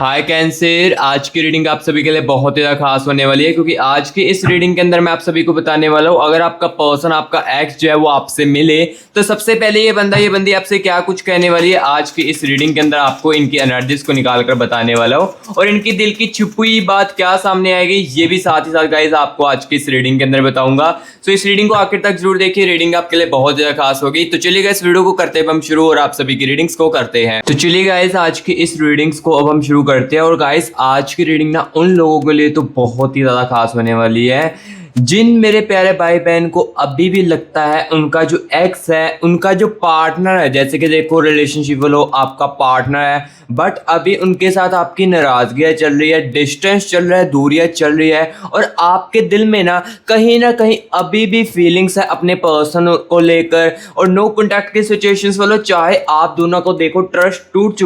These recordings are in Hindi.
हाय कैंसर, आज की रीडिंग आप सभी के लिए बहुत ही ज़्यादा खास होने वाली है क्योंकि आज की इस रीडिंग के अंदर मैं आप सभी को बताने वाला हूँ अगर आपका पर्सन, आपका एक्स जो है वो आपसे मिले तो सबसे पहले ये बंदी आपसे क्या कुछ कहने वाली है। आज की इस रीडिंग के अंदर आपको इनकी एनर्जीज को निकाल कर बताने वाला हूँ और इनकी दिल की छुपी हुई बात क्या सामने आएगी ये भी साथ ही साथ गाइज आपको आज की इस रीडिंग के अंदर बताऊंगा। सो इस रीडिंग को आखिर तक जरूर देखिए, रीडिंग आपके लिए बहुत ज़्यादा खास होगी। तो चलिए गाइस वीडियो को करते हैं हम शुरू और आप सभी की रीडिंग्स को करते हैं। तो चलिए गाइस आज की इस रीडिंग्स को अब हम शुरू करते हैं और गाइस आज की रीडिंग ना उन लोगों के लिए तो बहुत ही ज़्यादा खास होने वाली है जिन मेरे प्यारे भाई बहन को अभी भी लगता है उनका जो एक्स है, उनका जो पार्टनर है, जैसे कि देखो रिलेशनशिप वालों आपका पार्टनर है बट अभी उनके साथ आपकी नाराजगियाँ चल रही है, डिस्टेंस चल रहा है, दूरियाँ चल रही है और आपके दिल में ना कहीं अभी भी फीलिंग्स है अपने पर्सन को लेकर और नो कॉन्टैक्ट की सिचुएशंस वालों। चाहे आप दोनों को देखो ट्रस्ट टूट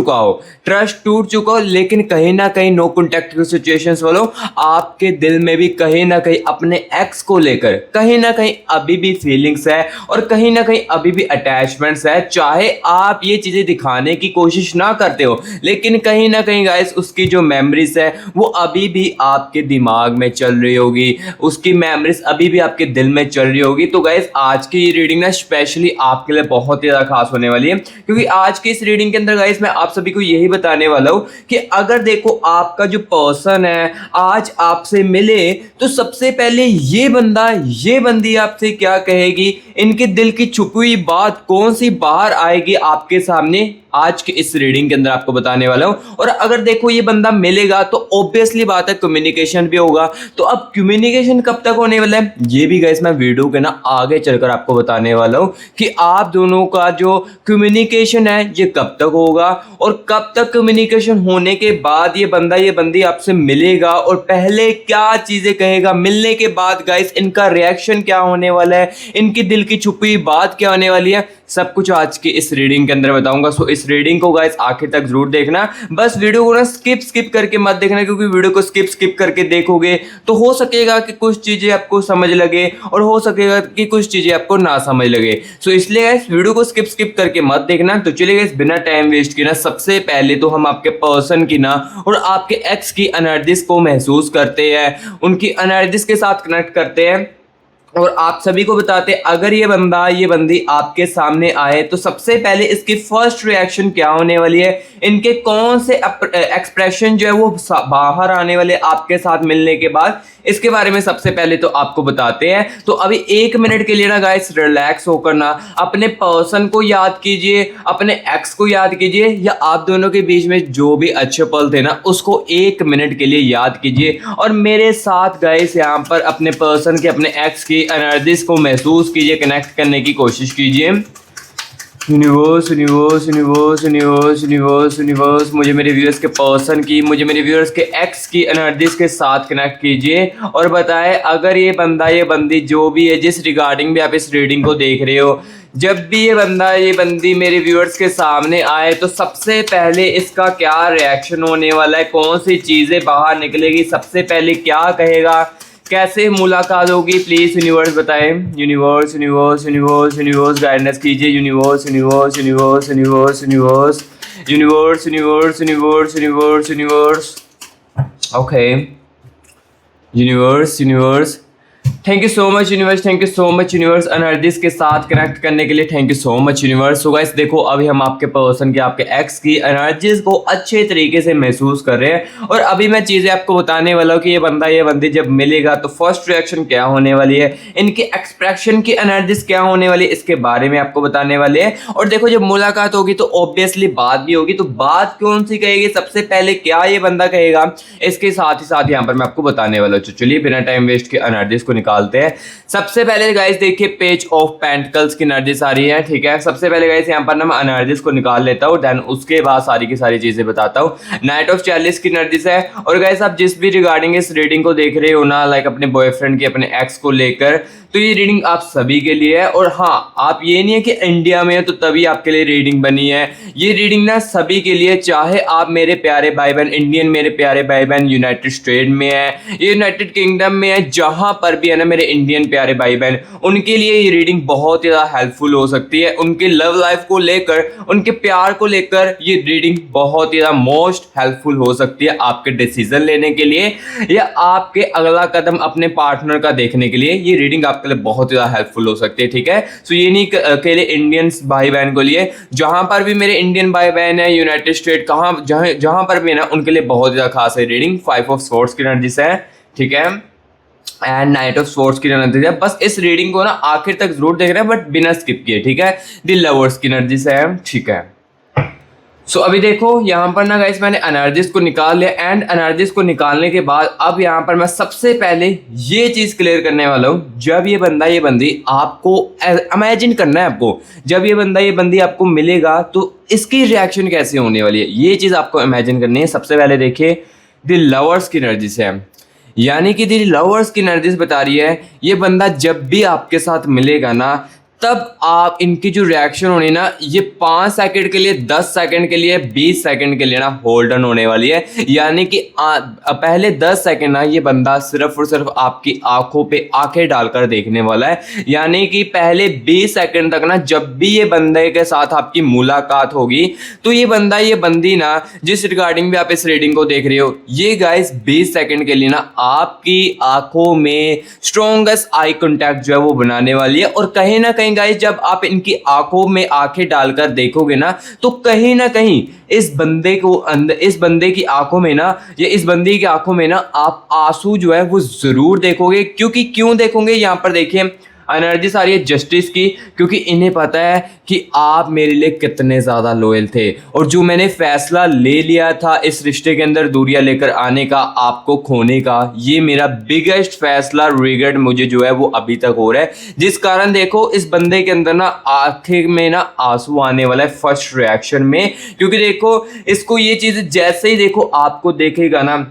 चुका हो लेकिन कहीं ना कहीं नो कॉन्टैक्ट की सिचुएशंस वालों आपके दिल में भी कहीं ना कहीं अपने एक्स को लेकर कहीं ना कहीं अभी भी फीलिंग्स है और कहीं ना कहीं अभी भी अटैचमेंट्स है। चाहे आप ये चीजें दिखाने की कोशिश ना करते हो लेकिन कहीं ना कहीं गाइस उसकी जो मेमोरीज है वो अभी भी आपके दिमाग में चल रही होगी, उसकी मेमोरीज अभी भी आपके दिल में चल रही होगी। तो गाइस आज की रीडिंग ना स्पेशली आपके लिए बहुत ही ज्यादा खास होने वाली है क्योंकि आज की इस रीडिंग के अंदर गाइस मैं आप सभी को यही बताने वाला हूं कि अगर देखो आपका जो पर्सन है आज आपसे मिले तो सबसे पहले ये बंदी आपसे क्या कहेगी, इनके दिल की छुपी हुई बात कौन सी बाहर आएगी आपके सामने आज के इस रीडिंग के अंदर आपको बताने वाला हूं। और अगर देखो ये बंदा मिलेगा तो ऑब्वियसली बात है कम्युनिकेशन भी होगा। तो अब कम्युनिकेशन कब तक होने वाला है ये भी गाइस मैं वीडियो के ना आगे चलकर आपको बताने वाला हूं कि आप दोनों का जो कम्युनिकेशन है ये कब तक होगा और कब तक कम्युनिकेशन होने के बाद ये बंदी आपसे मिलेगा और पहले क्या चीजें कहेगा, मिलने के बाद गाइस इनका रिएक्शन क्या होने वाला है, इनकी दिल की छुपी बात क्या होने वाली है, सब कुछ आज की इस रीडिंग के अंदर बताऊंगा। सो इस रीडिंग को गाइस आखिर तक जरूर देखना, बस वीडियो को ना स्किप करके मत देखना क्योंकि वीडियो को स्किप करके देखोगे तो हो सकेगा कि कुछ चीजें आपको समझ लगे और हो सकेगा कि कुछ चीजें आपको ना समझ लगे। सो इसलिए गाइस वीडियो को स्किप करके मत देखना। तो चलिए गाइस बिना टाइम वेस्ट किए ना सबसे पहले तो हम आपके पर्सन की ना और आपके एक्स की एनर्जीज को महसूस करते हैं, उनकी एनर्जीज के साथ कनेक्ट करते हैं और आप सभी को बताते अगर ये बंदी आपके सामने आए तो सबसे पहले इसकी फर्स्ट रिएक्शन क्या होने वाली है, इनके कौन से एक्सप्रेशन जो है वो बाहर आने वाले आपके साथ मिलने के बाद, इसके बारे में सबसे पहले तो आपको बताते हैं। तो अभी 1 मिनट के लिए ना गाइस रिलैक्स होकर ना अपने पर्सन को याद कीजिए, अपने एक्स को याद कीजिए या आप दोनों के बीच में जो भी अच्छे पल थे ना उसको 1 मिनट के लिए याद कीजिए और मेरे साथ गाइस यहाँ पर अपने पर्सन के, अपने एक्स की एनर्जीज को महसूस कीजिए, कनेक्ट करने की कोशिश कीजिए। Universe universe universe universe universe universe मुझे मेरे व्यूअर्स के पर्सन की, मुझे मेरे व्यूअर्स के एक्स की एनर्जीज के साथ कनेक्ट कीजिए और बताएं अगर ये बंदी जो भी है जिस रिगार्डिंग भी आप इस रीडिंग को देख रहे हो, जब भी ये बंदी मेरे व्यूअर्स के सामने आए तो सबसे पहले इसका क्या रिएक्शन होने वाला है, कौन सी चीज़ें बाहर निकलेगी, सबसे पहले क्या कहेगा, कैसे मुलाकात होगी, प्लीज यूनिवर्स बताएं। Universe universe universe universe guidance कीजिए। Universe universe universe universe universe universe universe universe universe universe okay universe thank you so much universe, thank you so much universe energies के साथ कनेक्ट करने के लिए, thank you so much universe. So guys देखो अभी हम आपके पर्सन के, आपके एक्स की एनर्जीज को अच्छे तरीके से महसूस कर रहे हैं और अभी मैं चीज़ें आपको बताने वाला हूँ कि ये बंदी जब मिलेगा तो फर्स्ट रिएक्शन क्या होने वाली है, इनके एक्सप्रेशन की एनर्जीज क्या होने वाली है, इसके बारे में आपको बताने वाले हैं। और देखो जब मुलाकात होगी तो ऑब्वियसली बात भी होगी, तो बात कौन सी कहेगी, सबसे पहले क्या ये बंदा कहेगा, इसके साथ ही साथ यहाँ पर मैं आपको बताने वाला हूँ। चलिए बिना टाइम वेस्ट के एनर्जीज को निकालते हैं। सबसे पहले गाइस देखिए पेज ऑफ पेंटिकल्स की एनर्जीज आ रही है, ठीक है। सबसे पहले गाइस यहाँ पर ना मैं एनर्जीज को निकाल लेता हूँ, देन उसके बाद सारी की सारी चीजें बताता हूँ। नाइट ऑफ चैलिस की एनर्जीज है और गाइस आप जिस भी रिगार्डिंग इस रीडिंग को देख रहे हो ना, लाइक अपने बॉयफ्रेंड की, अपने एक्स को लेकर, तो ये रीडिंग आप सभी के लिए है। और हाँ, आप ये नहीं है कि इंडिया में है तो तभी आपके लिए रीडिंग बनी है, ये रीडिंग ना सभी के लिए, चाहे आप मेरे प्यारे भाई बहन इंडियन, मेरे प्यारे भाई बहन यूनाइटेड स्टेट में है, यूनाइटेड किंगडम में है, जहां पर भी है ना ना मेरे इंडियन प्यारे भाई बहन, उनके लिए ये रीडिंग बहुत ही ज़्यादा हेल्पफुल हो सकती है। उनके लव लाइफ को लेकर, उनके प्यार को लेकर ये रीडिंग बहुत ही ज़्यादा मोस्ट हेल्पफुल हो सकती है आपके डिसीजन लेने के लिए या आपके अगला कदम अपने पार्टनर का देखने के लिए। ये रीडिंग आपके लिए बहुत ही ज़्यादा हेल्पफुल हो सकती है, ठीक है। सो ये नहीं अकेले इंडियंस भाई बहन को लिए, जहाँ पर भी मेरे इंडियन भाई बहन है, यूनाइटेड स्टेट, कहाँ जहाँ पर भी है ना, उनके लिए बहुत ज़्यादा खास है रीडिंग। 5 ऑफ स्वॉर्ड्स की एनर्जी से है, ठीक है, एंड नाइट ऑफ स्वॉर्ड्स की एनर्जी है। बस इस रीडिंग को ना आखिर तक जरूर देख रहे हैं, बट बिना स्किप किए, ठीक है। द लवर्स की एनर्जी से है, ठीक है। सो अभी देखो यहाँ पर ना गाइस मैंने एनर्जीज को निकाल लिया, एंड एनर्जीज को निकालने के बाद अब यहाँ पर मैं सबसे पहले ये चीज़ क्लियर करने वाला हूँ। जब ये बंदा ये बंदी आपको इमेजिन करना है, आपको जब ये बंदा ये बंदी आपको मिलेगा तो इसकी रिएक्शन कैसे होने वाली है, ये चीज़ आपको इमेजिन करनी है। सबसे पहले देखिए द लवर्स की एनर्जी से है, यानी कि द लवर्स की एनर्जीज बता रही है ये बंदा जब भी आपके साथ मिलेगा ना, तब आप इनकी जो रिएक्शन होनी ना, ये 5 सेकंड के लिए, 10 सेकंड के लिए, 20 सेकंड के लिए ना होल्ड ऑन होने वाली है। यानी कि पहले 10 सेकंड ना ये बंदा सिर्फ और सिर्फ आपकी आंखों पे आंखें डालकर देखने वाला है। यानी कि पहले 20 सेकंड तक ना जब भी ये बंदे के साथ आपकी मुलाकात होगी तो ये बंदा ये बंदी ना, जिस रिगार्डिंग भी आप इस रीडिंग को देख रहे हो, ये गाइस 20 सेकंड के लिए ना आपकी आंखों में स्ट्रॉन्गेस्ट आई कॉन्टैक्ट जो है वो बनाने वाली है। और कहीं ना कहीं गाइस जब आप इनकी आंखों में आंखें डालकर देखोगे ना, तो कहीं ना कहीं इस बंदे को अंदर, इस बंदे की आंखों में ना, या इस बंदी की आंखों में ना आप आंसू जो है वो जरूर देखोगे। क्योंकि क्यों देखोगे, यहाँ पर देखिए एनर्जी सारी है जस्टिस की, क्योंकि इन्हें पता है कि आप मेरे लिए कितने ज़्यादा लॉयल थे, और जो मैंने फैसला ले लिया था इस रिश्ते के अंदर दूरियां लेकर आने का, आपको खोने का, ये मेरा बिगेस्ट फैसला, रिग्रेट मुझे जो है वो अभी तक हो रहा है। जिस कारण देखो इस बंदे के अंदर ना आंखें में ना आंसू आने वाला है फर्स्ट रिएक्शन में। क्योंकि देखो इसको ये चीज़ जैसे ही देखो आपको देखेगा ना,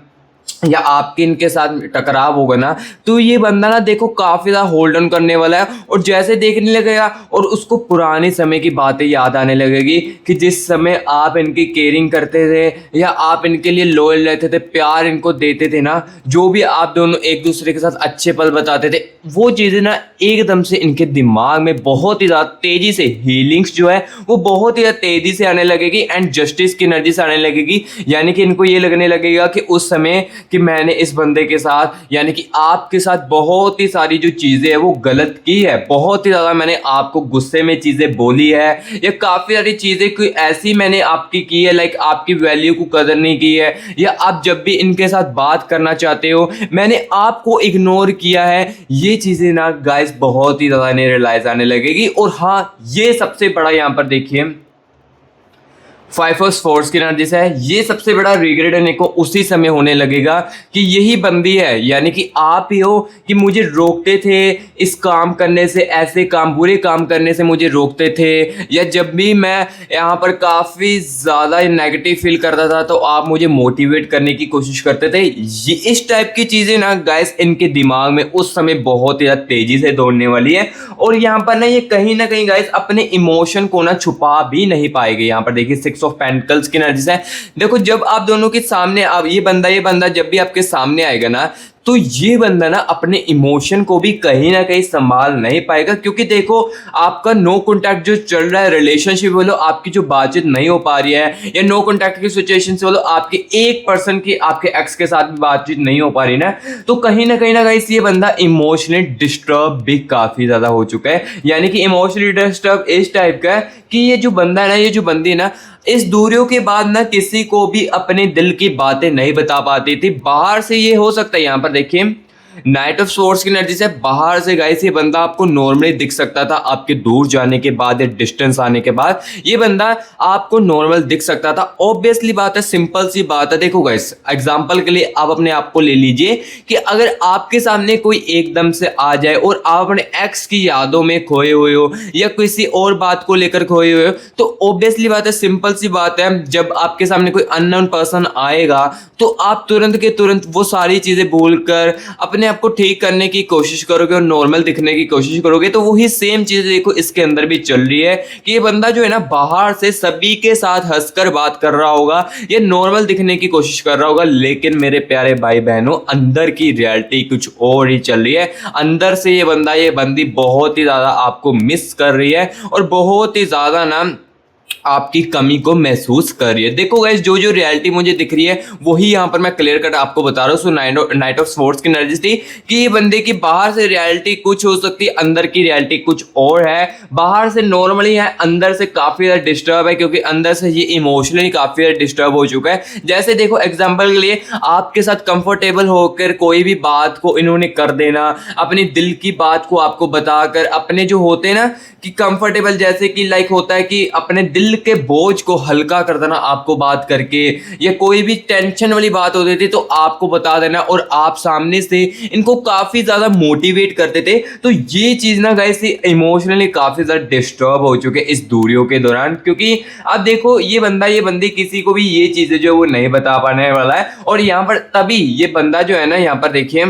या आपके इनके साथ टकराव होगा ना, तो ये बंदा ना देखो काफ़ी ज़्यादा होल्ड ऑन करने वाला है। और जैसे देखने लगेगा और उसको पुराने समय की बातें याद आने लगेगी कि जिस समय आप इनकी केयरिंग करते थे या आप इनके लिए लॉयल रहते थे, प्यार इनको देते थे ना, जो भी आप दोनों एक दूसरे के साथ अच्छे पल बताते थे, वो चीज़ें ना एकदम से इनके दिमाग में बहुत ही ज़्यादा तेज़ी से हीलिंग्स जो है वो बहुत ही ज़्यादा तेज़ी से आने लगेगी, एंड जस्टिस की एनर्जी से आने लगेगी। यानी कि इनको ये लगने लगेगा कि उस समय कि मैंने इस बंदे के साथ, यानी कि आपके साथ बहुत ही सारी जो चीज़ें हैं वो गलत की है, बहुत ही ज़्यादा मैंने आपको गुस्से में चीज़ें बोली है, या काफ़ी सारी चीज़ें कोई ऐसी मैंने आपकी की है, लाइक आपकी वैल्यू को कदर नहीं की है, या आप जब भी इनके साथ बात करना चाहते हो मैंने आपको इग्नोर किया है। ये चीज़ें ना गाइस बहुत ही ज़्यादा इन्हें रियलाइज आने लगेगी। और हाँ, ये सबसे बड़ा यहाँ पर देखिए 5 ऑफ स्वॉर्ड्स की एनर्जी से है, ये सबसे बड़ा रिग्रेट इन्हें को उसी समय होने लगेगा कि यही बंदी है, यानी कि आप ही हो कि मुझे रोकते थे इस काम करने से, ऐसे काम, बुरे काम करने से मुझे रोकते थे, या जब भी मैं यहाँ पर काफ़ी ज़्यादा नेगेटिव फील करता था तो आप मुझे मोटिवेट करने की कोशिश करते थे। ये इस टाइप की चीज़ें ना गाइस इनके दिमाग में उस समय बहुत ही ज़्यादा तेज़ी से दौड़ने वाली है। और यहाँ पर ना ये कहीं ना कहीं गाइस अपने इमोशन को ना छुपा भी नहीं पाएंगे। यहाँ पर देखिए 6 ऑफ पेंटिकल्स की एनर्जी है। देखो जब आप दोनों के सामने, आप ये बंदा जब भी आपके सामने आएगा ना, तो ये बंदा ना अपने इमोशन को भी कहीं ना कहीं संभाल नहीं पाएगा। क्योंकि देखो आपका नो कॉन्टैक्ट जो चल रहा है, रिलेशनशिप बोलो, आपकी जो बातचीत नहीं हो पा रही है, या नो कॉन्टैक्ट की सिचुएशन से बोलो, आपके एक पर्सन की, आपके एक्स के साथ भी बातचीत नहीं हो पा रही ना, तो कहीं ना गाइस ये बंदा इमोशनली डिस्टर्ब भी काफ़ी ज़्यादा हो चुका है। यानी कि इमोशनली डिस्टर्ब इस टाइप का है कि ये जो बंदा है ना, ये जो बंदी है ना, इस दूरियों के बाद ना किसी को भी अपने दिल की बातें नहीं बता पाती थी। बाहर से ये हो सकता है, यहाँ पर देखिए नाइट ऑफ स्वॉर्ड्स की एनर्जी से बाहर से गाइस ये बंदा आपको नॉर्मली दिख सकता था, आपके दूर जाने के बाद या डिस्टेंस आने के बाद ये बंदा आपको नॉर्मल दिख सकता था। ऑब्वियसली बात है, सिंपल सी बात है। देखो गाइस एग्जांपल के लिए आप अपने आप को ले लीजिए कि अगर आपके सामने कोई एकदम से आ जाए और आप अपने एक्स की यादों में खोए हुए हो या किसी और बात को लेकर खोए हुए हो, तो ऑब्वियसली बात है, सिंपल सी बात है, जब आपके सामने कोई अननोन पर्सन आएगा तो आप तुरंत के तुरंत वो सारी चीजें भूलकर अपने अपने आप को ठीक करने की कोशिश करोगे और नॉर्मल दिखने की कोशिश करोगे तो वही सेम चीज देखो इसके अंदर भी चल रही है कि ये बंदा जो है ना बाहर से सभी के साथ हंसकर बात कर रहा होगा, ये नॉर्मल दिखने की कोशिश कर रहा होगा, लेकिन मेरे प्यारे भाई बहनों अंदर की रियलिटी कुछ और ही चल रही है। अंदर से ये बंदा ये बंदी बहुत ही ज्यादा आपको मिस कर रही है और बहुत ही ज्यादा ना आपकी कमी को महसूस कर रही है। देखो गाइस जो जो रियलिटी मुझे दिख रही है वही यहाँ पर मैं क्लियर कट आपको बता रहा हूँ। सो नाइट ऑफ स्वॉर्ड्स की एनर्जी थी कि ये बंदे की बाहर से रियलिटी कुछ हो सकती है, अंदर की रियलिटी कुछ और है। बाहर से नॉर्मली है, अंदर से काफी ज्यादा डिस्टर्ब है, क्योंकि अंदर से ये इमोशनली काफी ज्यादा डिस्टर्ब हो चुका है। जैसे देखो एग्जाम्पल के लिए आपके साथ कंफर्टेबल होकर कोई भी बात को इन्होंने कर देना, अपनी दिल की बात को आपको बताकर, अपने जो होते हैं ना कि कंफर्टेबल, जैसे कि लाइक होता है कि अपने दिल के बोझ को हल्का कर देना आपको बात करके, या कोई भी टेंशन वाली बात होती थी तो आपको बता देना और आप सामने से इनको काफी ज्यादा मोटिवेट करते थे। तो ये चीज ना गाइस इमोशनली काफी ज्यादा डिस्टर्ब हो चुके इस दूरियों के दौरान, क्योंकि आप देखो ये बंदा ये बंदी किसी को भी ये चीजें जो है वो नहीं बता पाने वाला है। और यहाँ पर तभी ये बंदा जो है ना, यहाँ पर देखिए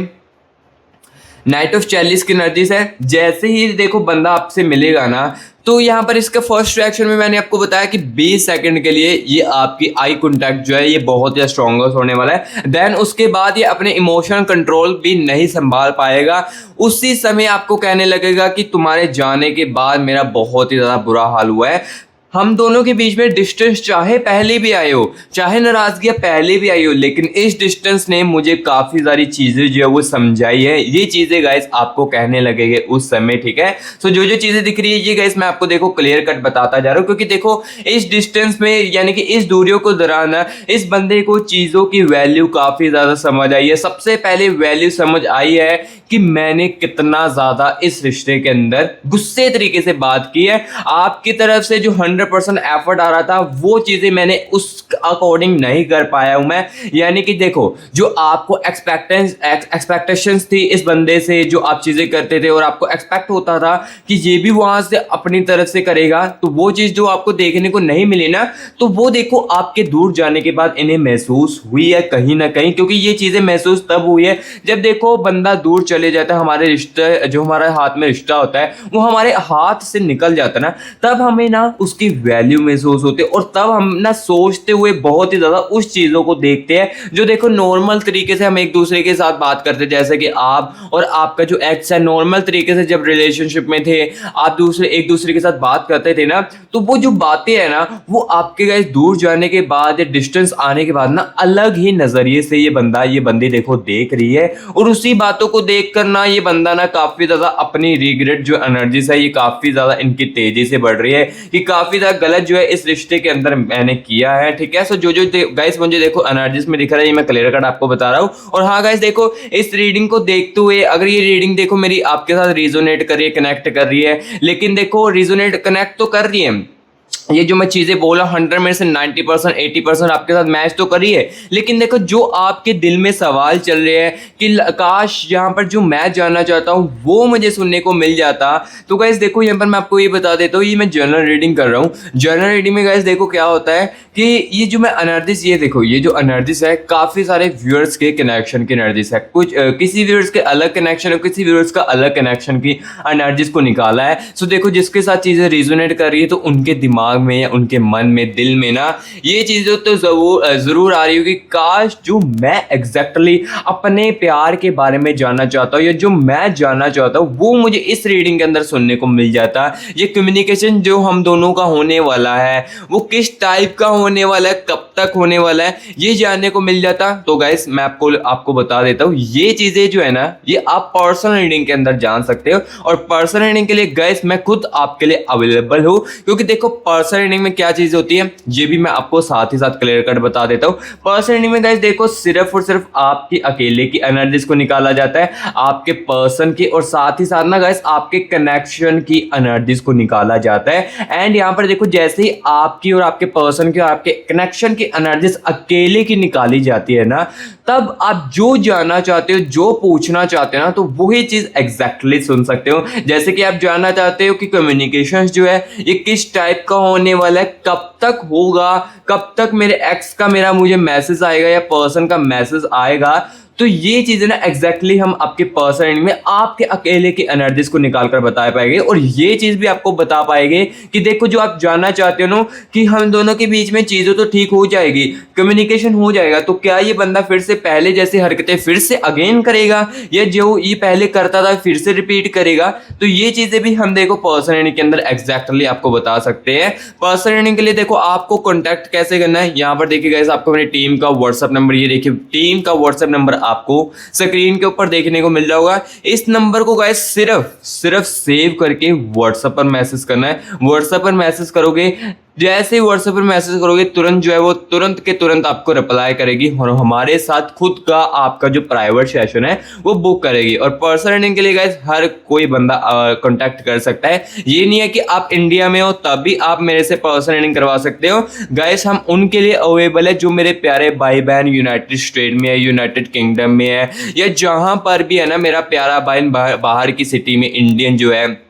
नाइट ऑफ चैलिस की एनर्जी है। जैसे ही देखो बंदा आपसे मिलेगा ना तो यहाँ पर इसका फर्स्ट रिएक्शन में मैंने आपको बताया कि 20 सेकंड के लिए ये आपकी आई कांटेक्ट जो है ये बहुत ही स्ट्रॉन्गेस्ट होने वाला है। देन उसके बाद ये अपने इमोशनल कंट्रोल भी नहीं संभाल पाएगा। उसी समय आपको कहने लगेगा कि तुम्हारे जाने के बाद मेरा बहुत ही ज़्यादा बुरा हाल हुआ है। हम दोनों के बीच में डिस्टेंस चाहे पहले भी आई हो, चाहे नाराजगियां पहले भी आई हो, लेकिन इस डिस्टेंस ने मुझे काफ़ी सारी चीज़ें जो है वो समझाई है। ये चीज़ें गाइस आपको कहने लगेंगे उस समय, ठीक है। सो जो जो चीज़ें दिख रही है ये गाइस मैं आपको देखो क्लियर कट बताता जा रहा हूँ, क्योंकि देखो इस डिस्टेंस में यानी कि इस दूरियों को दौरान इस बंदे को चीज़ों की वैल्यू काफ़ी ज़्यादा समझ आई है। सबसे पहले वैल्यू समझ आई है कि मैंने कितना ज़्यादा इस रिश्ते के अंदर गुस्से तरीके से बात की है। आपकी तरफ से जो 100% एफर्ट आ रहा था वो चीज़ें मैंने उस अकॉर्डिंग नहीं कर पाया हूं मैं। यानी कि देखो जो आपको एक्सपेक्टेशंस थी इस बंदे से, जो आप चीज़ें करते थे और आपको एक्सपेक्ट होता था कि ये भी वहां से अपनी तरफ से करेगा, तो वो चीज़ जो आपको देखने को नहीं मिली ना, तो वो देखो आपके दूर जाने के बाद इन्हें महसूस हुई है कहीं ना कहीं। क्योंकि ये चीज़ें महसूस तब हुई है जब देखो बंदा दूर चले जाता है, हमारे रिश्ते जो हमारे हाथ में रिश्ता होता है वो हमारे हाथ से निकल जाता है ना, तब हमें ना उसकी वैल्यू महसूस होती है और तब हम ना सोचते हुए बहुत ही ज्यादा उस चीजों को देखते हैं जो देखो नॉर्मल तरीके से हम एक दूसरे के साथ बात करते, जैसे कि आप और आपका जो एक्स है नॉर्मल तरीके से जब रिलेशनशिप में थे आप एक दूसरे के साथ बात करते थे ना, तो वो जो बातें है ना वो आपके गाइस दूर जाने के बाद या डिस्टेंस आने के बाद ना अलग ही नजरिए से ये बंदी देखो देख रही है। और उसी बातों को देख कर ना ये बंदा ना काफी ज्यादा अपनी रिग्रेट जो एनर्जी है ये काफी ज्यादा इनकी तेजी से बढ़ रही है कि काफी ज्यादा गलत जो है इस रिश्ते के अंदर मैंने किया है, ठीक है। सो जो जो गाइस मुझे देखो एनर्जीज में दिख रहा है ये मैं क्लियर कट आपको बता रहा हूँ। और हाँ गाइस देखो इस रीडिंग को देखते हुए अगर ये रीडिंग देखो मेरी आपके साथ रिजोनेट कर रही है, कनेक्ट कर रही है, लेकिन देखो रिजोनेट कनेक्ट तो कर रही है, ये जो मैं चीज़ें बोला 100 में से 90% 80% आपके साथ मैच तो करी है, लेकिन देखो जो आपके दिल में सवाल चल रहे हैं कि काश यहाँ पर जो मैं जानना चाहता हूँ वो मुझे सुनने को मिल जाता। तो गाइस देखो यहाँ पर मैं आपको ये बता देता हूँ, ये मैं जर्नल रीडिंग कर रहा हूँ। जर्नल रीडिंग में गाइस देखो क्या होता है कि ये जो मैं एनर्जीज ये देखो ये जो एनर्जीज है काफ़ी सारे व्यूअर्स के कनेक्शन की एनर्जीज है, कुछ किसी व्यूअर्स के अलग कनेक्शन है, किसी व्यूअर्स का अलग कनेक्शन की एनर्जीज को निकाला है। सो देखो जिसके साथ चीज़ें रिजोनेट कर रही है तो उनके दिमाग में या उनके मन में दिल में ना ये चीजें तो जरूर आ रही होगी, काश जो मैं एग्जैक्टली अपने प्यार के बारे में जानना चाहता हूँ या जो मैं जानना चाहता हूँ वो मुझे इस रीडिंग के अंदर सुनने को मिल जाता। ये कम्युनिकेशन जो हम दोनों का होने वाला है वो किस टाइप का होने वाला है, कब तक होने वाला है, ये जानने को मिल जाता। तो गाइस मैं आपको बता देता हूँ ये चीजें जो है ना ये आप पर्सनल रीडिंग के अंदर जान सकते हो। और पर्सनल रीडिंग के लिए गाइस मैं खुद आपके लिए अवेलेबल हूँ, क्योंकि देखो पर्सनल रीडिंग में क्या चीज होती है ये भी मैं आपको साथ ही साथ क्लियर कट बता देता हूँ। पर्सनल रीडिंग में गाइस देखो सिर्फ और सिर्फ आपकी अकेले की एनर्जीज को निकाला जाता है, आपके पर्सन की, और साथ ही साथ ना गाइस आपके कनेक्शन की एनर्जीज को निकाला जाता है। एंड यहाँ पर देखो जैसे ही आपकी और आपके पर्सन की और आपके कनेक्शन की एनर्जीज अकेले की निकाली जाती है ना, तब आप जो जानना चाहते हो जो पूछना चाहते हो ना तो वही चीज एग्जैक्टली सुन सकते हो। जैसे कि आप जानना चाहते हो कि कम्युनिकेशन जो है ये किस टाइप का होने वाला है, कब तक होगा, कब तक मेरे एक्स का मुझे मैसेज आएगा या पर्सन का मैसेज आएगा, तो ये चीज़ें ना एग्जैक्टली हम आपके पर्सनल रीडिंग में आपके अकेले की एनर्जीज को निकाल कर बता पाएंगे, और ये चीज़ भी आपको बता पाएंगे कि देखो जो आप जानना चाहते हो ना कि हम दोनों के बीच में चीज़ें तो ठीक हो जाएगी, कम्युनिकेशन हो जाएगा, तो क्या ये बंदा फिर से पहले जैसी हरकतें फिर से अगेन करेगा, या जो ये पहले करता था फिर से रिपीट करेगा। तो ये चीज़ें भी हम देखो पर्सनल रीडिंग के अंदर एग्जैक्टली आपको बता सकते हैं। पर्सनल रीडिंग के लिए देखो आपको कॉन्टैक्ट कैसे करना है, यहाँ पर देखिए गाइस आपको मेरी टीम का व्हाट्सएप नंबर, ये देखिए टीम का व्हाट्सएप नंबर आपको स्क्रीन के ऊपर देखने को मिल रहा होगा। इस नंबर को गाइस सिर्फ सेव करके व्हाट्सएप पर मैसेज करना है। व्हाट्सएप पर मैसेज करोगे, जैसे ही व्हाट्सएप पर मैसेज करोगे तुरंत जो है वो तुरंत के तुरंत आपको रिप्लाई करेगी, और हमारे साथ खुद का आपका जो प्राइवेट सेशन है वो बुक करेगी। और पर्सनल रीडिंग के लिए गाइस हर कोई बंदा कांटेक्ट कर सकता है। ये नहीं है कि आप इंडिया में हो तब भी आप मेरे से पर्सनल रीडिंग करवा सकते हो। गाइस हम उनके लिए अवेलेबल है जो मेरे प्यारे भाई बहन यूनाइटेड स्टेट में है, यूनाइटेड किंगडम में है, या जहां पर भी है ना मेरा प्यारा बहन बाहर की सिटी में इंडियन जो है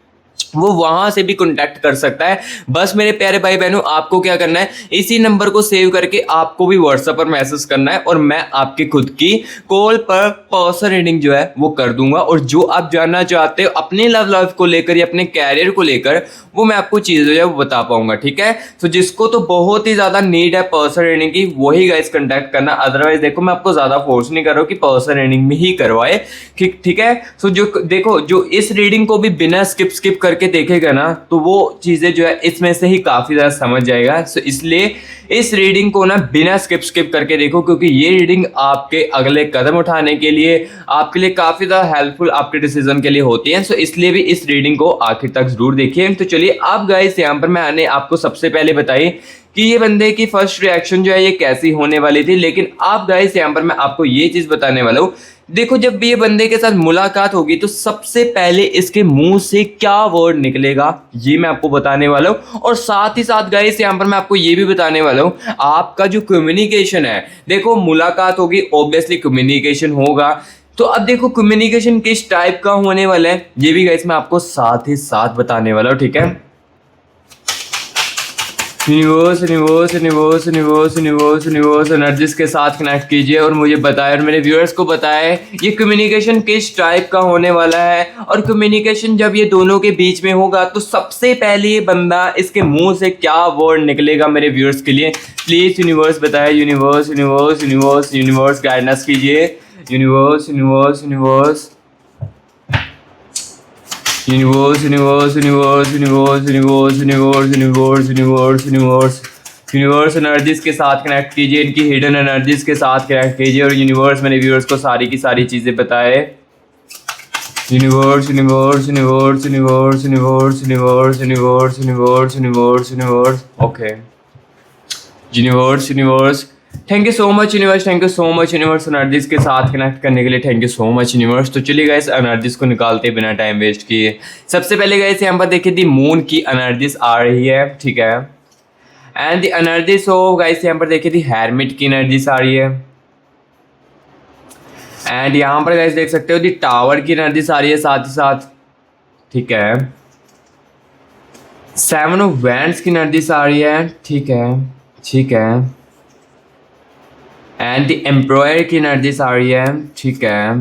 वो वहां से भी कांटेक्ट कर सकता है। बस मेरे प्यारे भाई बहनों आपको क्या करना है, इसी नंबर को सेव करके आपको भी व्हाट्सएप पर मैसेज करना है, और मैं आपकी खुद की कॉल पर पर्सनल रीडिंग जो है वो कर दूंगा। और जो आप जानना चाहते हो अपने लव लाइफ को लेकर या अपने कैरियर को लेकर, वो मैं आपको चीज़ें जो है वो बता पाऊंगा, ठीक है। तो जिसको तो बहुत ही ज़्यादा नीड है पर्सनल रीडिंग की, वही गाइस कांटेक्ट करना। अदरवाइज देखो मैं आपको ज़्यादा फोर्स नहीं कर रहा हूँ कि पर्सनल रीडिंग में ही करवाए, ठीक है। सो जो देखो जो इस रीडिंग को भी बिना स्किप करके देखेगा ना, तो वो चीजें जो है इसमें से ही काफी ज्यादा समझ जाएगा। सो इसलिए इस रीडिंग को ना बिना स्किप करके देखो, क्योंकि ये रीडिंग आपके अगले कदम उठाने के लिए, आपके लिए काफी ज्यादा हेल्पफुल आपके डिसीजन के लिए होती है। सो इसलिए भी इस रीडिंग को आखिर तक जरूर देखिए। तो चलिए अब गाइस यहाँ पर मैंने आपको सबसे पहले बताई कि ये बंदे की फर्स्ट रिएक्शन जो है ये कैसी होने वाली थी, लेकिन अब गाइस यहाँ पर मैं आपको ये चीज बताने वाला हूँ। देखो जब भी ये बंदे के साथ मुलाकात होगी तो सबसे पहले इसके मुंह से क्या वर्ड निकलेगा ये मैं आपको बताने वाला हूँ, और साथ ही साथ गाइस यहाँ पर मैं आपको ये भी बताने वाला हूँ आपका जो कम्युनिकेशन है। देखो मुलाकात होगी, ऑब्वियसली कम्युनिकेशन होगा, तो अब देखो कम्युनिकेशन किस टाइप का होने वाला है ये भी गाइस मैं आपको साथ ही साथ बताने वाला हूँ, ठीक है। यूनिवर्स एनर्जीज के साथ कनेक्ट कीजिए और मुझे बताएं, और मेरे व्यूअर्स को बताएं ये कम्युनिकेशन किस टाइप का होने वाला है। और कम्युनिकेशन जब ये दोनों के बीच में होगा तो सबसे पहले ये बंदा इसके मुंह से क्या वर्ड निकलेगा मेरे व्यूअर्स के लिए प्लीज यूनिवर्स बताएं। यूनिवर्स गाइडेंस कीजिए। यूनिवर्स एनर्जीज के साथ कनेक्ट कीजिए, इनकी हिडन एनर्जीज के साथ कनेक्ट कीजिए, और यूनिवर्स मेरे व्यूअर्स को सारी की सारी चीजें बताए। Universe okay. Universe thank you so much universe energies के साथ कनेक्ट करने के लिए thank you so much universe. तो चलिए गाइस एनर्जीज को निकालते बिना टाइम वेस्ट किए सबसे पहले गाइस यहाँ पर देखिए दी मून की एनर्जीज आ रही है, ठीक है। And the energies of guys यहाँ पर देखिए दी हेरमिट की एनर्जीज आ रही है। एंड यहाँ पर गाइस देख सकते हो दी टावर की एनर्जीज आ रही है साथ ही साथ, ठीक है। 7 ऑफ वैंड्स की एनर्जीज आ रही है, ठीक है। एंड द एम्प्लॉयर की एनर्जीज आ रही है, ठीक है।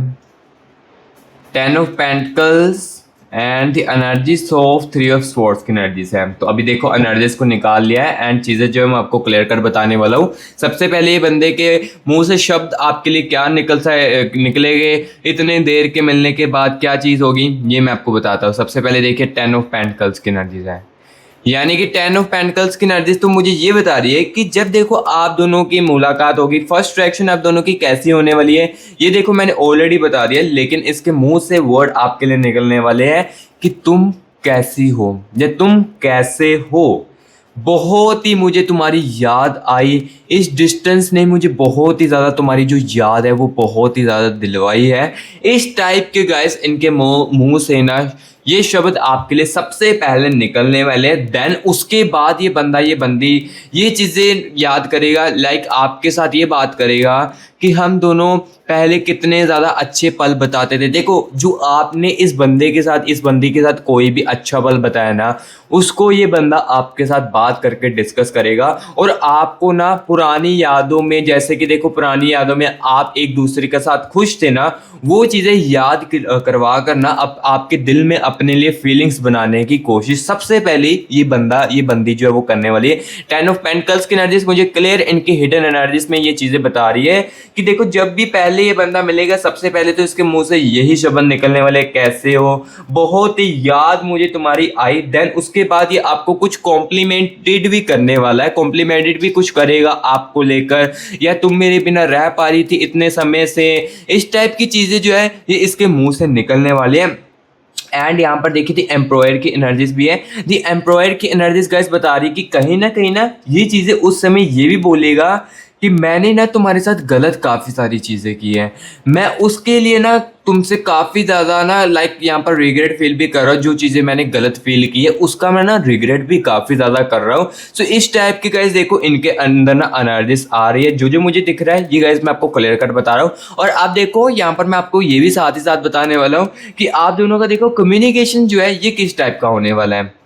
10 of pentacles and the energies of 3 of swords की एनर्जीज है। तो अभी देखो एनर्जीज को निकाल लिया है एंड चीज़ें जो है मैं आपको क्लियर कर बताने वाला हूँ। सबसे पहले ये बंदे के मुंह से शब्द आपके लिए क्या निकलेंगे, इतने देर के मिलने के बाद क्या चीज़ होगी ये मैं आपको बताता हूँ। सबसे पहले देखिए 10 ऑफ पेंटिकल्स की एनर्जीज है, यानी कि 10 ऑफ पेंटिकल्स की एनर्जीज तो मुझे ये बता रही है कि जब देखो आप दोनों की मुलाकात होगी, फर्स्ट रिएक्शन आप दोनों की कैसी होने वाली है ये देखो मैंने ऑलरेडी बता दिया, लेकिन इसके मुंह से वर्ड आपके लिए निकलने वाले हैं कि तुम कैसी हो या तुम कैसे हो। बहुत ही मुझे तुम्हारी याद आई, इस डिस्टेंस ने मुझे बहुत ही ज़्यादा तुम्हारी जो याद है वो बहुत ही ज़्यादा दिलवाई है। इस टाइप के गाइस इनके मुंह से ना ये शब्द आपके लिए सबसे पहले निकलने वाले हैं। देन उसके बाद ये बंदा ये बंदी ये चीज़ें याद करेगा, लाइक आपके साथ ये बात करेगा कि हम दोनों पहले कितने ज़्यादा अच्छे पल बताते थे। देखो जो आपने इस बंदे के साथ इस बंदी के साथ कोई भी अच्छा पल बताया ना, उसको ये बंदा आपके साथ बात करके डिस्कस करेगा और आपको ना पुरानी यादों में, जैसे कि देखो पुरानी यादों में आप एक दूसरे के साथ खुश थे ना, वो चीज़ें याद करवा कर ना अब आपके दिल में अपने लिए फीलिंग्स बनाने की कोशिश सबसे पहले ये बंदा ये बंदी जो है वो करने वाली है। 10 ऑफ पेंटिकल्स की एनर्जीज मुझे क्लियर इनकी हिडन एनर्जीज में ये चीज़ें बता रही है कि देखो जब भी पहले ये बंदा मिलेगा सबसे पहले तो इसके मुंह से यही शब्द निकलने वाले, कैसे हो, बहुत ही याद मुझे तुम्हारी आई। देन उसके बाद ये आपको कुछ कॉम्प्लीमेंटेड भी करने वाला है, कॉम्प्लीमेंटेड भी कुछ करेगा आपको लेकर, या तुम मेरे बिना रह पा रही थी इतने समय से, इस टाइप की चीज़ें जो है ये इसके मुंह से निकलने वाली है। एंड यहाँ पर देखिए दी एम्प्लॉयर की एनर्जीज भी है। दी एम्प्लॉयर की एनर्जीज गाइस बता रही कि कहीं ना ये चीज़ें उस समय ये भी बोलेगा कि मैंने ना तुम्हारे साथ गलत काफ़ी सारी चीज़ें की हैं, मैं उसके लिए ना तुमसे काफ़ी ज़्यादा ना लाइक यहाँ पर रिग्रेट फील भी कर रहा हूँ, जो चीज़ें मैंने गलत फील की है उसका मैं ना रिग्रेट भी काफ़ी ज़्यादा कर रहा हूँ। सो इस टाइप की गाइस देखो इनके अंदर ना एनर्जीज आ रही है। जो मुझे दिख रहा है ये गाइस मैं आपको क्लियर कट बता रहा हूँ। और आप देखो यहाँ पर मैं आपको ये भी साथ ही साथ बताने वाला हूँ कि आप दोनों का देखो कम्युनिकेशन जो है ये किस टाइप का होने वाला है।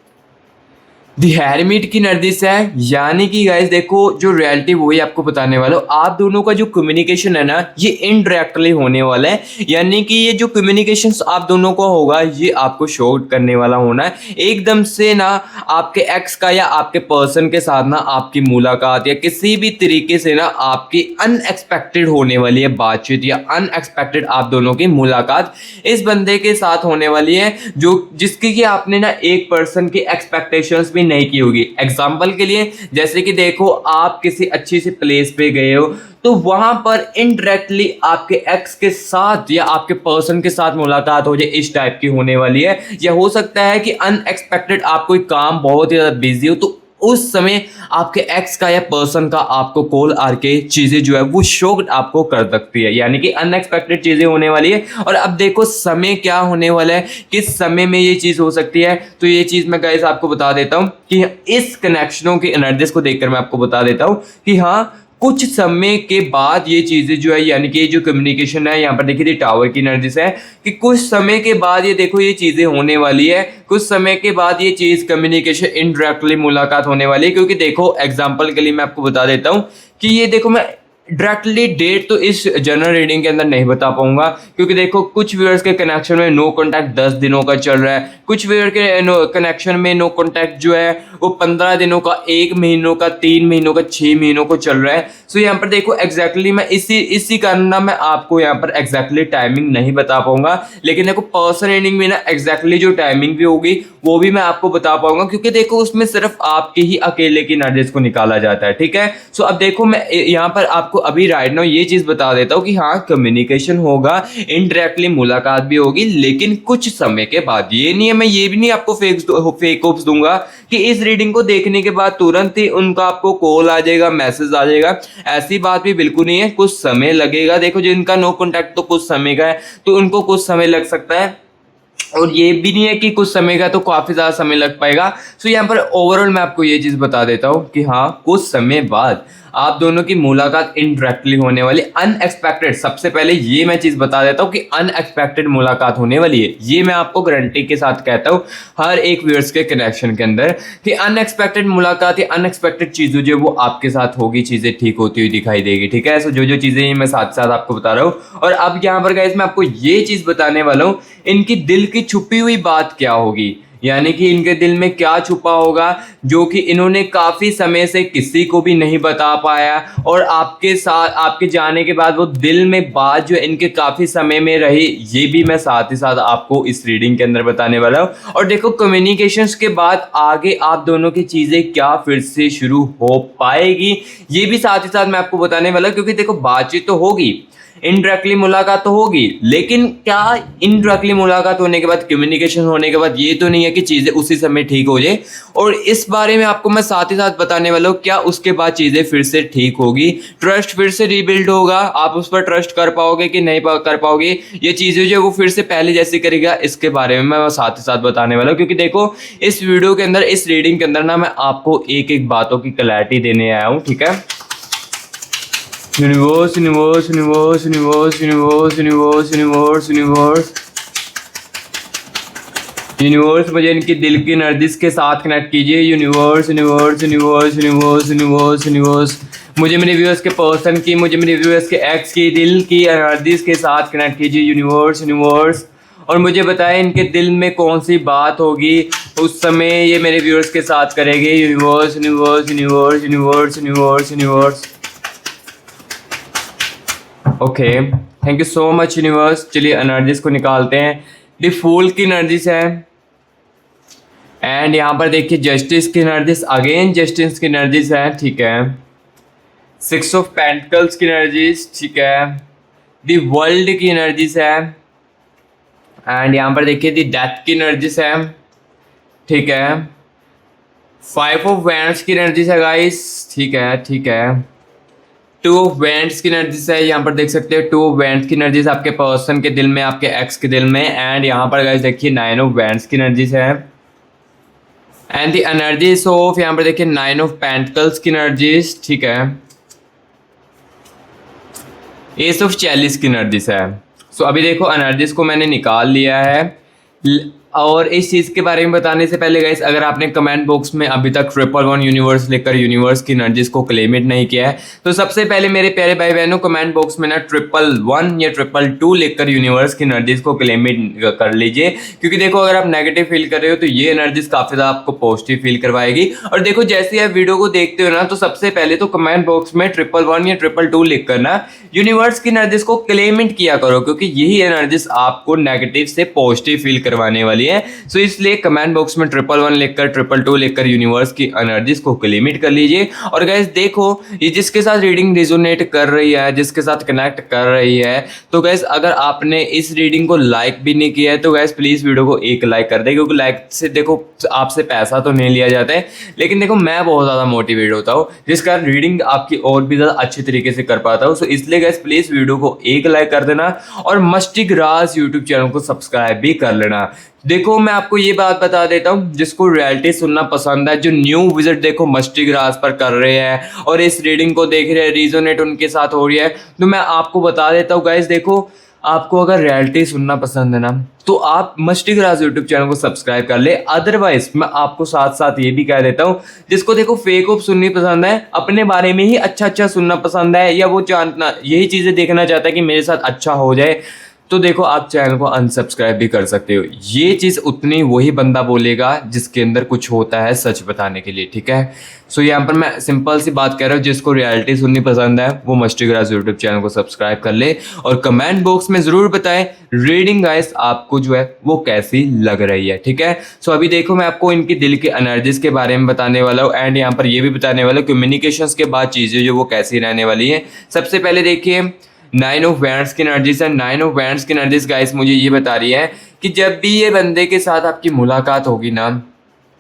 दी हेरमिट की एनर्जीज है, यानी कि गाइस देखो जो रियलिटी वही आपको बताने वाला हूँ। आप दोनों का जो कम्युनिकेशन है ना ये इनडायरेक्टली होने वाला है, यानी कि ये जो कम्युनिकेशन आप दोनों का होगा ये आपको शो करने वाला होना है। एकदम से ना आपके एक्स का या आपके पर्सन के साथ ना आपकी मुलाकात या किसी भी तरीके से ना आपकी अनएक्सपेक्टेड होने वाली है बातचीत, या अनएक्सपेक्टेड आप दोनों की मुलाकात इस बंदे के साथ होने वाली है जो जिसकी कि आपने ना एक पर्सन की एक्सपेक्टेशंस भी नहीं की होगी। एग्जाम्पल के लिए जैसे कि देखो आप किसी अच्छी सी प्लेस पे गए हो तो वहां पर इनडायरेक्टली आपके एक्स के साथ या आपके पर्सन के साथ मुलाकात हो जाए, इस टाइप की होने वाली है। या हो सकता है कि अनएक्सपेक्टेड आप कोई काम बहुत ही ज्यादा बिजी हो तो उस समय आपके एक्स का या पर्सन का आपको कॉल आके चीजें जो है वो शॉक्ड आपको कर सकती है, यानी कि अनएक्सपेक्टेड चीजें होने वाली है। और अब देखो समय क्या होने वाला है, किस समय में ये चीज हो सकती है, तो ये चीज मैं गाइस आपको बता देता हूं कि इस कनेक्शनों की एनर्जीज को देखकर मैं आपको बता देता हूं कि हाँ कुछ समय के बाद ये चीज़ें जो है, यानी कि ये जो कम्युनिकेशन है यहाँ पर देखिए टावर की एनर्जीज है कि कुछ समय के बाद ये देखो ये चीज़ें होने वाली है, कुछ समय के बाद ये चीज़ कम्युनिकेशन इनडायरेक्टली मुलाकात होने वाली है। क्योंकि देखो एग्जांपल के लिए मैं आपको बता देता हूँ कि ये देखो मैं डायरेक्टली डेट तो इस जनरल रीडिंग के अंदर नहीं बता पाऊंगा, क्योंकि देखो कुछ व्यूअर्स के कनेक्शन में नो कॉन्टैक्ट 10 दिनों का चल रहा है, कुछ व्यूअर के कनेक्शन में नो कॉन्टैक्ट जो है वो 15 दिनों का, 1 महीनों का, 3 महीनों का, 6 महीनों को चल रहा है। सो यहाँ पर देखो एग्जैक्टली मैं इसी कारण ना मैं आपको यहाँ पर एग्जैक्टली टाइमिंग नहीं बता पाऊंगा, लेकिन देखो पर्सन रीडिंग में ना एग्जैक्टली जो टाइमिंग भी होगी वो भी मैं आपको बता पाऊंगा, क्योंकि देखो उसमें सिर्फ आपके ही अकेले की एनर्जीज को निकाला जाता है। ठीक है, सो अब देखो मैं यहाँ पर आपको अभी राइट नाउ ये चीज बता देता हूँ कि हाँ कम्युनिकेशन होगा, इनडायरेक्टली मुलाकात भी होगी, लेकिन कुछ समय के बाद। ये नहीं है, मैं ये भी नहीं आपको फेक होप्स दूंगा कि इस रीडिंग को देखने के बाद तुरंत ही उनका आपको कॉल आ जाएगा, मैसेज आ जाएगा, ऐसी बात भी बिल्कुल नहीं है। कुछ समय लगेगा। देखो जिनका नो कॉन्टैक्ट तो कुछ समय का है तो उनको कुछ समय लग सकता है, और ये भी नहीं है कि कुछ समय का तो काफी ज्यादा समय लग पाएगा। सो यहाँ पर ओवरऑल मैं आपको ये चीज बता देता हूँ कि हाँ कुछ समय बाद आप दोनों की मुलाकात इनडायरेक्टली होने वाली, अनएक्सपेक्टेड। सबसे पहले ये मैं चीज बता देता हूँ कि अनएक्सपेक्टेड मुलाकात होने वाली है, ये मैं आपको गारंटी के साथ कहता हूँ हर एक व्यूअर्स के कनेक्शन के अंदर कि अनएक्सपेक्टेड मुलाकात या अनएक्सपेक्टेड चीजें जो वो आपके साथ होगी, चीजें ठीक होती हुई दिखाई देगी। ठीक है, सो जो चीजें मैं साथ साथ आपको बता रहा हूँ। और अब यहाँ पर गाइस मैं आपको ये चीज बताने वाला हूँ इनकी दिल की छुपी हुई बात क्या होगी, यानी कि इनके दिल में क्या छुपा होगा जो कि इन्होंने काफी समय से किसी को भी नहीं बता पाया, और आपके साथ आपके जाने के बाद वो दिल में बात जो इनके काफी समय में रही, ये भी मैं साथ ही साथ आपको इस रीडिंग के अंदर बताने वाला हूँ। और देखो कम्युनिकेशंस के बाद आगे आप दोनों की चीजें क्या फिर से शुरू हो पाएगी, ये भी साथ ही साथ मैं आपको बताने वाला हूँ। क्योंकि देखो बातचीत तो होगी, इनडायरेक्टली मुलाकात तो होगी, लेकिन क्या इनडायरेक्टली मुलाकात होने के बाद, कम्युनिकेशन होने के बाद ये तो नहीं है कि चीज़ें उसी समय ठीक हो जाए। और इस बारे में आपको मैं साथ ही साथ बताने वाला हूँ क्या उसके बाद चीज़ें फिर से ठीक होगी, ट्रस्ट फिर से रीबिल्ड होगा, आप उस पर ट्रस्ट कर पाओगे कि नहीं कर पाओगे, ये चीज़ें जो वो फिर से पहले जैसी करेगा, इसके बारे में मैं साथ ही साथ बताने वाला हूँ। क्योंकि देखो इस वीडियो के अंदर, इस रीडिंग के अंदर ना मैं आपको एक एक बातों की क्लैरिटी देने आया हूँ, ठीक है। Universe universe universe universe universe universe universe universe universe मुझे इनकी दिल की नर्जिश के साथ कनेक्ट कीजिए। Universe universe universe universe universe universe मुझे मेरे व्यूअर्स के पर्सन की, मुझे मेरे व्यूअर्स के एक्स की दिल की नर्जिश के साथ कनेक्ट कीजिए। यूनिवर्स यूनिवर्स और मुझे बताएं इनके दिल में कौन सी बात होगी, उस समय ये मेरे व्यूअर्स के साथ करेंगे। Universe universe universe universe universe universe okay, thank you so much universe. चलिए एनर्जीज को निकालते हैं। द फूल की एनर्जीज है, एंड यहाँ पर देखिए जस्टिस की एनर्जीज, अगेन जस्टिस की एनर्जीज है, ठीक है। 6 ऑफ पेंटिकल्स की एनर्जीज, ठीक है। द वर्ल्ड की एनर्जीज है, एंड यहाँ पर देखिए द डेथ की एनर्जीज है, ठीक है। 5 ऑफ वैंड्स की एनर्जीज है गाइस, ठीक है, ठीक है। 2 ऑफ वैंड्स की एनर्जीज है, यहाँ पर देख सकते हैं 2 ऑफ वैंड्स की एनर्जीज आपके पर्सन के दिल में, आपके एक्स के दिल में। एंड यहाँ पर गाइस देखिए 9 ऑफ वैंड्स की एनर्जीज है, एंड द एनर्जीज ऑफ, यहाँ पर देखिए 9 ऑफ पेंटिकल्स की एनर्जीज, ठीक है। एस ऑफ चैलिस की एनर्जीज है। सो अभी देखो एनर्जीज को मैंने निकाल लिया है। और इस चीज़ के बारे में बताने से पहले गाइस, अगर आपने कमेंट बॉक्स में अभी तक 111 यूनिवर्स लिखकर यूनिवर्स की एनर्जीज को क्लेमिट नहीं किया है, तो सबसे पहले मेरे प्यारे भाई बहनों कमेंट बॉक्स में ना 111 या 222 लिखकर यूनिवर्स की एनर्जीज को क्लेमिट कर लीजिए। क्योंकि देखो अगर आप नेगेटिव फील कर रहे हो तो ये एनर्जीज काफ़ी ज़्यादा आपको पॉजिटिव फील करवाएगी। और देखो जैसे आप वीडियो को देखते हो ना, तो सबसे पहले तो कमेंट बॉक्स में 111 या 222 लिख कर ना यूनिवर्स की एनर्जीज को क्लेमिट किया करो, क्योंकि यही एनर्जीज आपको नेगेटिव से पॉजिटिव फील करवाने वाली है। सो इसलिए कमेंट बॉक्स में 111 लिखकर 222 लिखकर यूनिवर्स की एनर्जीज को क्लेमिट कर लीजिए। और गाइस देखो ये जिसके साथ रीडिंग रिजोनेट कर रही है, जिसके साथ कनेक्ट कर रही है, तो गाइस अगर आपने इस रीडिंग को लाइक भी नहीं किया है तो गाइस प्लीज वीडियो को एक लाइक कर दे, क्योंकि लाइक से देखो आपसे पैसा तो नहीं लिया जाता है, लेकिन देखो मैं बहुत ज़्यादा मोटिवेट होता हूँ, जिस कारण रीडिंग आपकी और भी ज़्यादा अच्छी तरीके से कर पाता हूँ। सो इसलिए गाइस प्लीज वीडियो को एक लाइक कर देना और मस्टिक राज यूट्यूब चैनल को सब्सक्राइब भी कर लेना। देखो मैं आपको ये बात बता देता हूँ, जिसको रियलिटी सुनना पसंद है, जो न्यू विजिट देखो मस्टिक राज पर कर रहे हैं और इस रीडिंग को देख रहे हैं, रीजोनेट उनके साथ हो रही है, तो मैं आपको बता देता हूँ गाइस, देखो आपको अगर रियलिटी सुनना पसंद है ना, तो आप मस्टिक राज यूट्यूब चैनल को सब्सक्राइब कर ले। अदरवाइज मैं आपको साथ साथ ये भी कह देता हूँ, जिसको देखो फेक ऑफ सुननी पसंद है, अपने बारे में ही अच्छा अच्छा सुनना पसंद है, या वो जानना यही चीज़ें देखना चाहता है कि मेरे साथ अच्छा हो जाए, तो देखो आप चैनल को अनसब्सक्राइब भी कर सकते हो। ये चीज़ उतनी वही बंदा बोलेगा जिसके अंदर कुछ होता है सच बताने के लिए, ठीक है। सो यहाँ पर मैं सिंपल सी बात कह रहा हूँ, जिसको रियलिटी सुननी पसंद है वो मस्टिक राज यूट्यूब चैनल को सब्सक्राइब कर ले और कमेंट बॉक्स में ज़रूर बताएं रीडिंग गाइस आपको जो है वो कैसी लग रही है, ठीक है। सो अभी देखो मैं आपको इनकी दिल की एनर्जीज के बारे में बताने वाला हूँ, एंड यहाँ पर ये भी बताने वाला हूँ कम्युनिकेशंस के बाद चीज़ें जो वो कैसी रहने वाली हैं। सबसे पहले देखिए 9 ऑफ वैंड्स की एनर्जीज है। 9 ऑफ वैंड्स की एनर्जीज गाइस मुझे ये बता रही है कि जब भी ये बंदे के साथ आपकी मुलाकात होगी ना,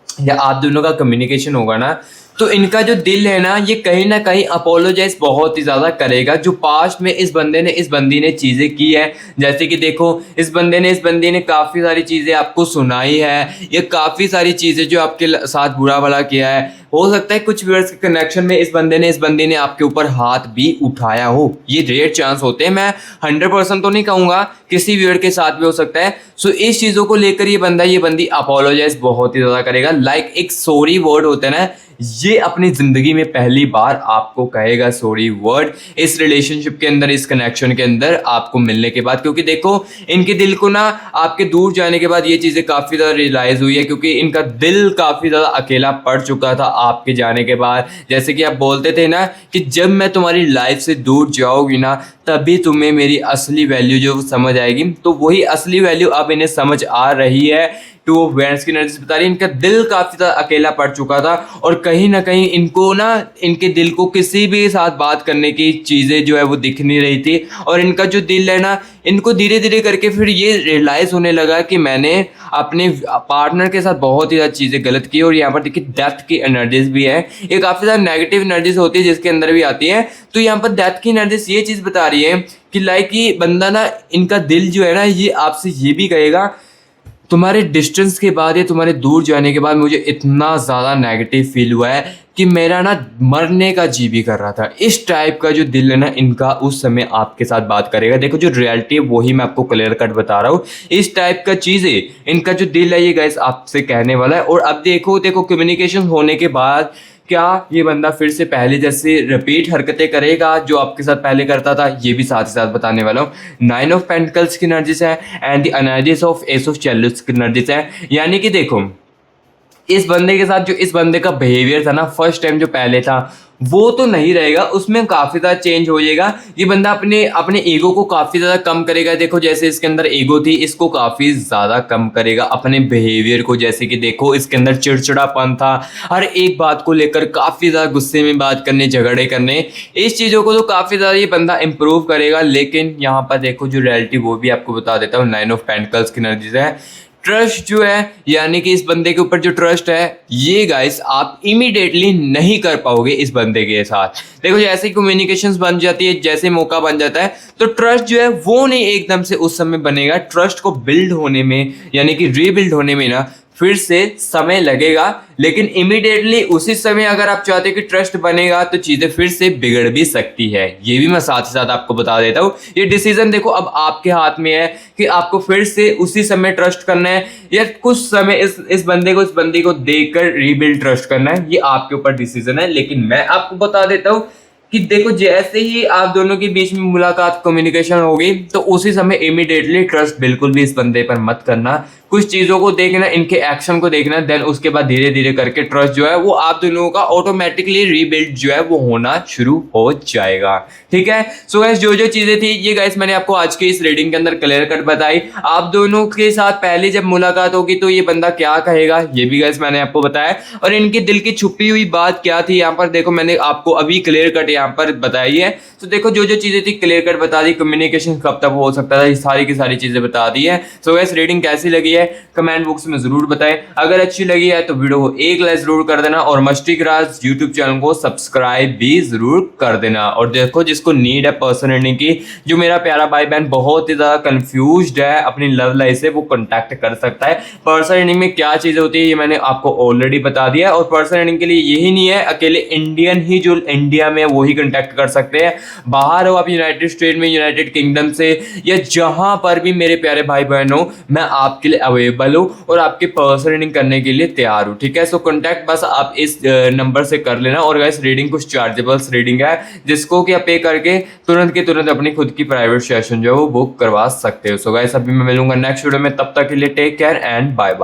या आप दोनों का कम्युनिकेशन होगा ना, तो इनका जो दिल है ना, ये कहीं ना कहीं अपोलोजाइज बहुत ही ज़्यादा करेगा, जो पास्ट में इस बंदे ने इस बंदी ने चीज़ें की है। जैसे कि देखो इस बंदे ने इस बंदी ने काफ़ी सारी चीज़ें आपको सुनाई है, या काफ़ी सारी चीज़ें जो आपके साथ बुरा भला किया है। हो सकता है कुछ व्यूअर्स के कनेक्शन में इस बंदी ने आपके ऊपर हाथ भी उठाया हो, ये रेयर चांस होते हैं, मैं 100% तो नहीं कहूँगा, किसी व्यूअर के साथ भी हो सकता है। सो इस चीज़ों को लेकर ये बंदी अपोलोजाइज बहुत ही ज़्यादा करेगा। लाइक एक सॉरी वर्ड होता है ना, ये अपनी ज़िंदगी में पहली बार आपको कहेगा सॉरी वर्ड, इस रिलेशनशिप के अंदर, इस कनेक्शन के अंदर आपको मिलने के बाद। क्योंकि देखो इनके दिल को ना आपके दूर जाने के बाद ये चीज़ें काफ़ी ज़्यादा रियलाइज़ हुई है, क्योंकि इनका दिल काफ़ी ज़्यादा अकेला पड़ चुका था आपके जाने के बाद। जैसे कि आप बोलते थे ना कि जब मैं तुम्हारी लाइफ से दूर जाऊँगी ना, तभी तुम्हें मेरी असली वैल्यू जो समझ आएगी, तो वही असली वैल्यू अब इन्हें समझ आ रही है टू ऑफ वैंड्स की एनर्जी बता रही है। इनका दिल काफी ज्यादा अकेला पड़ चुका था और कहीं ना कहीं इनको ना इनके दिल को किसी भी साथ बात करने की चीजें जो है वो दिख नहीं रही थी और इनका जो दिल है ना इनको धीरे धीरे करके फिर ये रियलाइज होने लगा कि मैंने अपने पार्टनर के साथ बहुत ही ज़्यादा चीज़ें गलत की। और यहाँ पर देखिए डेथ की एनर्जीज भी है, ये काफ़ी ज़्यादा नेगेटिव एनर्जीज होती है जिसके अंदर भी आती है। तो यहाँ पर डेथ की एनर्जीज ये चीज़ बता रही है कि लाइक ये बंदा ना इनका दिल जो है ना ये आपसे ये भी कहेगा तुम्हारे डिस्टेंस के बाद या तुम्हारे दूर जाने के बाद मुझे इतना ज़्यादा नेगेटिव फील हुआ है कि मेरा ना मरने का जी भी कर रहा था। इस टाइप का जो दिल है ना इनका उस समय आपके साथ बात करेगा। देखो जो रियलिटी है वही मैं आपको क्लियर कट बता रहा हूँ। इस टाइप का चीज़ें इनका जो दिल है ये गाइस आपसे कहने वाला है। और अब देखो कम्युनिकेशन होने के बाद क्या ये बंदा फिर से पहले जैसे रिपीट हरकतें करेगा जो आपके साथ पहले करता था, ये भी साथ ही साथ बताने वाला हूँ। 9 ऑफ पेंटिकल्स की एनर्जीज है and the energies of S of challenge की एनर्जीज है। यानी कि देखो इस बंदे के साथ जो इस बंदे का बिहेवियर था ना फर्स्ट टाइम जो पहले था वो तो नहीं रहेगा, उसमें काफ़ी ज़्यादा चेंज हो जाएगा। ये बंदा अपने ईगो को काफ़ी ज़्यादा कम करेगा। देखो जैसे इसके अंदर ईगो थी इसको काफ़ी ज़्यादा कम करेगा अपने बिहेवियर को। जैसे कि देखो इसके अंदर चिड़चिड़ापन था, हर एक बात को लेकर काफ़ी ज़्यादा गुस्से में बात करने, झगड़े करने, इस चीज़ों को तो काफ़ी ज़्यादा ये बंदा इंप्रूव करेगा। लेकिन यहाँ पर देखो जो रियलिटी वो भी आपको बता देता हूँ। 9 ऑफ पेंटिकल्स की एनर्जीज है। ट्रस्ट जो है यानी कि इस बंदे के ऊपर जो ट्रस्ट है ये गाइस आप इमीडिएटली नहीं कर पाओगे इस बंदे के साथ। देखो जैसे कम्युनिकेशंस बन जाती है, जैसे मौका बन जाता है तो ट्रस्ट जो है वो नहीं एकदम से उस समय बनेगा। ट्रस्ट को बिल्ड होने में यानी कि रीबिल्ड होने में ना फिर से समय लगेगा। लेकिन इमीडिएटली उसी समय अगर आप चाहते हो कि ट्रस्ट बनेगा तो चीज़ें फिर से बिगड़ भी सकती है। ये भी मैं साथ ही साथ आपको बता देता हूँ। ये डिसीजन देखो अब आपके हाथ में है कि आपको फिर से उसी समय ट्रस्ट करना है या कुछ समय इस बंदी को देखकर रीबिल्ड ट्रस्ट करना है, ये आपके ऊपर डिसीजन है। लेकिन मैं आपको बता देता हूँ कि देखो जैसे ही आप दोनों के बीच में मुलाकात कम्युनिकेशन होगी तो उसी समय इमीडिएटली ट्रस्ट बिल्कुल भी इस बंदे पर मत करना। कुछ चीज़ों को देखना, इनके एक्शन को देखना, देन उसके बाद धीरे धीरे करके ट्रस्ट जो है वो आप दोनों का ऑटोमेटिकली रीबिल्ड जो है वो होना शुरू हो जाएगा। ठीक है। सो गाइस जो जो चीज़ें थी ये गाइस मैंने आपको आज के इस रीडिंग के अंदर क्लियर कट बताई। आप दोनों के साथ पहले जब मुलाकात होगी तो ये बंदा क्या कहेगा ये भी गाइस मैंने आपको बताया और इनके दिल की छुपी हुई बात क्या थी यहाँ पर देखो मैंने आपको अभी क्लियर कट यहाँ पर बताई है। तो देखो जो जो चीज़ें थी क्लियर कट बता दी, कम्युनिकेशन कब तक हो सकता था, ये सारी की सारी चीज़ें बता दी है। सो गाइस रीडिंग कैसी लगी है कमेंट बॉक्स में जरूर बताएं। अगर अच्छी लगी है तो वीडियो को एक लाइक जरूर कर देना और मस्ती क्रास यूट्यूब चैनल को सब्सक्राइब भी जरूर कर देना। और देखो जिसको नीड है पर्सन अर्निंग की, जो मेरा प्यारा भाई बहन बहुत ही ज्यादा कंफ्यूज्ड है अपनी लव लाइफ से, वो कॉन्टैक्ट कर सकता है। पर्सन अर्निंग में क्या चीजें होती है ये मैंने आपको ऑलरेडी बता दिया। और पर्सन अर्निंग के लिए यही नहीं है अकेले इंडियन ही जो इंडिया में वो ही कॉन्टैक्ट कर सकते हैं। बाहर हो आप यूनाइटेड स्टेट में, यूनाइटेड किंगडम से या जहां पर भी मेरे प्यारे भाई बहन हो, मैं आपके लिए अवेलेबल हूं और आपके पर्सन रीडिंग करने के लिए तैयार हूं। ठीक है। सो कॉन्टैक्ट बस आप इस नंबर से कर लेना। और गाइस रीडिंग कुछ चार्जेबल्स रीडिंग है जिसको कि आप पे करके तुरंत के तुरंत अपनी खुद की प्राइवेट सेशन जो है वो बुक करवा सकते हो। सो गाइस अभी मैं मिलूंगा नेक्स्ट वीडियो में, तब तक के लिए take care and bye bye.